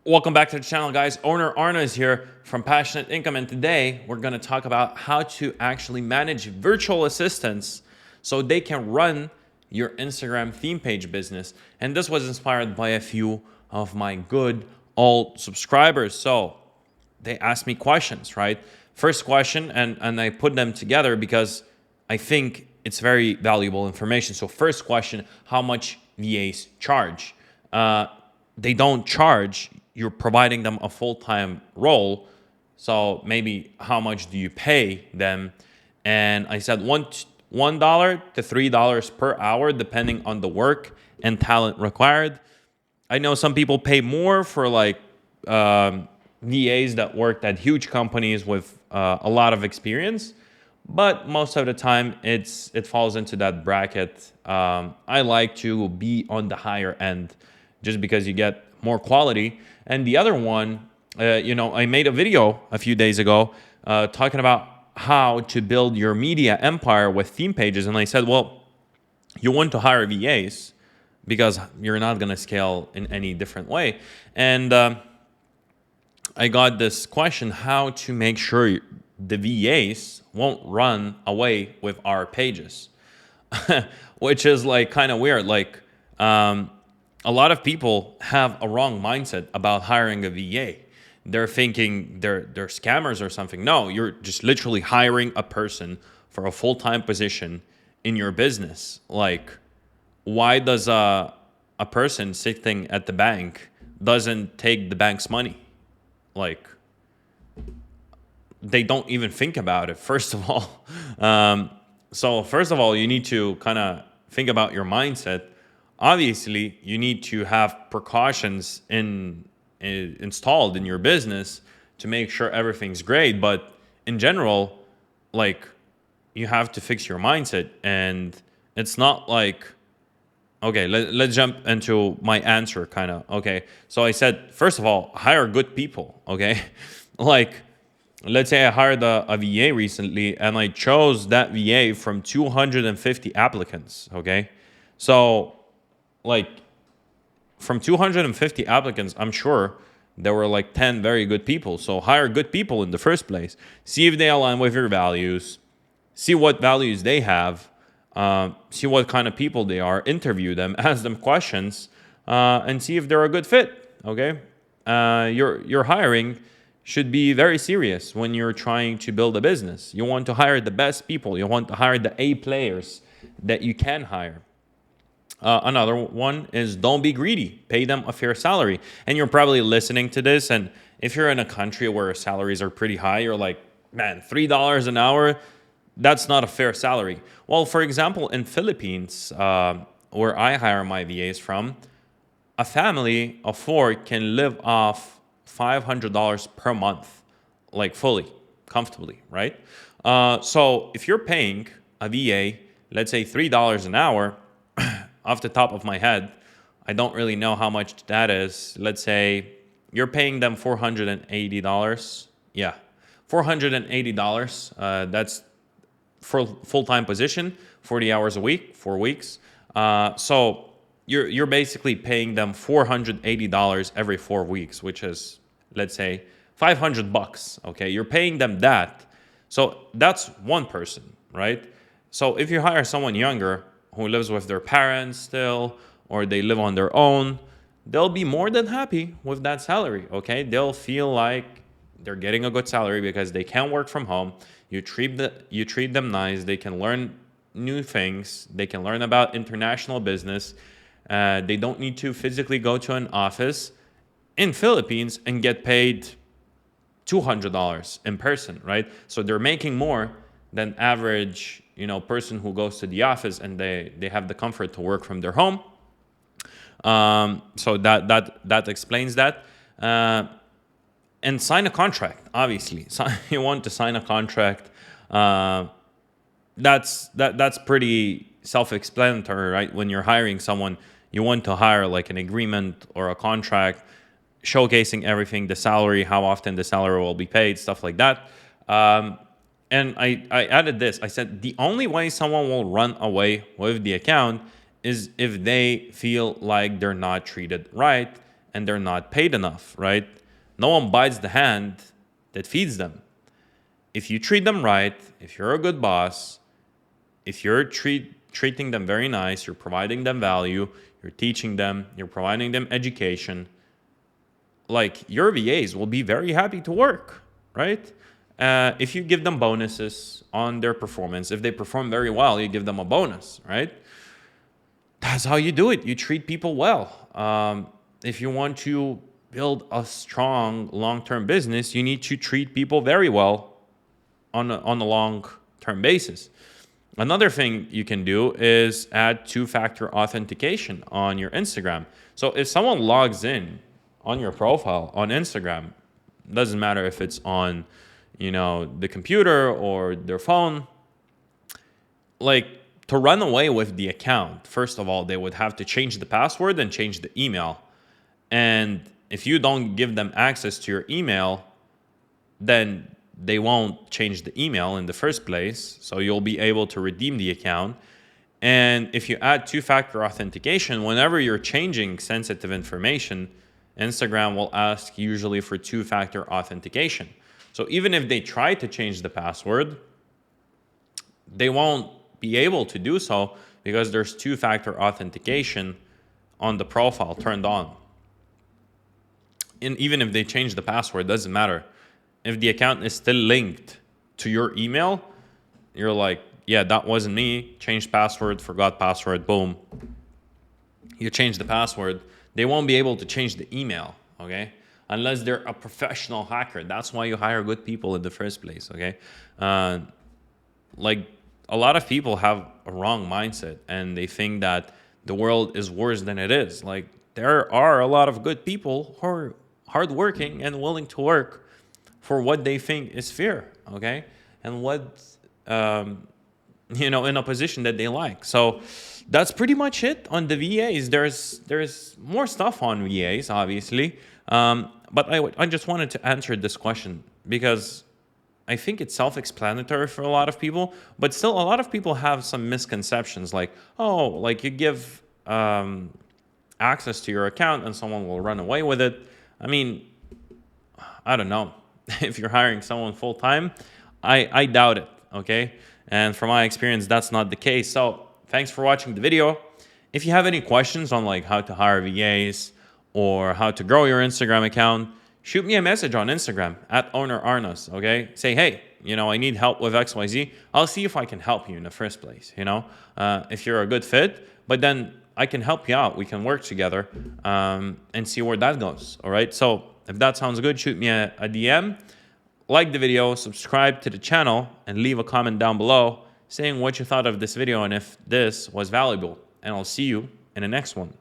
Welcome back to the channel, guys. Owner Arna is here from Passionate Income, and today we're going to talk about how to actually manage virtual assistants so they can run your Instagram theme page business. And this was inspired by a few of my good old subscribers. So they asked me questions, right? First question, and I put them together because I think it's very valuable information. So first question, how much VAs charge? They don't charge. You're providing them a full-time role. So maybe how much do you pay them? And I said $1 to $3 per hour, depending on the work and talent required. I know some people pay more for like VAs that worked at huge companies with a lot of experience, but most of the time it falls into that bracket. I like to be on the higher end just because you get more quality. And the other one, I made a video a few days ago talking about how to build your media empire with theme pages. And I said, well, you want to hire VAs because you're not going to scale in any different way. And I got this question, how to make sure the VAs won't run away with our pages, which is like kind of weird. Like, a lot of people have a wrong mindset about hiring a VA. They're thinking they're scammers or something. No, you're just literally hiring a person for a full-time position in your business. Like, why does a person sitting at the bank doesn't take the bank's money? Like, they don't even think about it, first of all. So first of all, you need to kind of think about your mindset. Obviously, you need to have precautions installed in your business to make sure everything's great. But in general, like, you have to fix your mindset. And it's not like, okay, let's jump into my answer kind of. Okay, so I said, first of all, hire good people, okay? Like, let's say I hired a VA recently and I chose that VA from 250 applicants, okay? So, like, from 250 applicants, I'm sure there were like 10 very good people. So hire good people in the first place. See if they align with your values. See what values they have. See what kind of people they are. Interview them. Ask them questions. And see if they're a good fit. Okay? Your hiring should be very serious when you're trying to build a business. You want to hire the best people. You want to hire the A players that you can hire. Another one is don't be greedy. Pay them a fair salary. And you're probably listening to this, and if you're in a country where salaries are pretty high, you're like, man, $3 an hour, that's not a fair salary. Well, for example, in Philippines, where I hire my VAs from, a family of four can live off $500 per month, like fully, comfortably, right? So if you're paying a VA, let's say $3 an hour, off the top of my head, I don't really know how much that is. Let's say you're paying them $480. Yeah, $480. That's for full-time position, 40 hours a week, 4 weeks. So you're basically paying them $480 every 4 weeks, which is, let's say, $500. Okay, you're paying them that. So that's one person, right? So if you hire someone younger who lives with their parents still, or they live on their own, they'll be more than happy with that salary, okay? They'll feel like they're getting a good salary because they can work from home. You treat them nice. They can learn new things. They can learn about international business. They don't need to physically go to an office in Philippines and get paid $200 in person, right? So they're making more than average, person who goes to the office and they have the comfort to work from their home. So that explains that. And sign a contract, obviously. You want to sign a contract. That's pretty self-explanatory, right? When you're hiring someone, you want to hire like an agreement or a contract showcasing everything, the salary, how often the salary will be paid, stuff like that. And I added this. I said, the only way someone will run away with the account is if they feel like they're not treated right and they're not paid enough, right? No one bites the hand that feeds them. If you treat them right, if you're a good boss, if you're treating them very nice, you're providing them value, you're teaching them, you're providing them education, like your VAs will be very happy to work, right? If you give them bonuses on their performance, if they perform very well, you give them a bonus, right? That's how you do it. You treat people well. If you want to build a strong long-term business, you need to treat people very well on a long-term basis. Another thing you can do is add two-factor authentication on your Instagram. So if someone logs in on your profile on Instagram, doesn't matter if it's on, the computer or their phone, like to run away with the account, first of all, they would have to change the password and change the email. And if you don't give them access to your email, then they won't change the email in the first place. So you'll be able to redeem the account. And if you add two-factor authentication, whenever you're changing sensitive information, Instagram will ask usually for two-factor authentication. So even if they try to change the password, they won't be able to do so because there's two-factor authentication on the profile turned on. And even if they change the password, doesn't matter. If the account is still linked to your email, you're like, yeah, that wasn't me. Changed password, forgot password, boom. You change the password. They won't be able to change the email, okay? Unless they're a professional hacker. That's why you hire good people in the first place, okay? Like a lot of people have a wrong mindset and they think that the world is worse than it is. Like there are a lot of good people who are hardworking and willing to work for what they think is fair, okay? And what, in a position that they like. So that's pretty much it on the VAs. There's more stuff on VAs, obviously. But I just wanted to answer this question because I think it's self-explanatory for a lot of people, but still a lot of people have some misconceptions like, oh, like you give access to your account and someone will run away with it. I mean, I don't know. If you're hiring someone full-time, I doubt it, okay? And from my experience, that's not the case. So thanks for watching the video. If you have any questions on like how to hire VAs or how to grow your Instagram account, shoot me a message on Instagram at Owner Arnas, okay? Say, hey, I need help with XYZ. I'll see if I can help you in the first place, if you're a good fit, but then I can help you out. We can work together and see where that goes, all right? So if that sounds good, shoot me a DM, like the video, subscribe to the channel, and leave a comment down below saying what you thought of this video and if this was valuable. And I'll see you in the next one.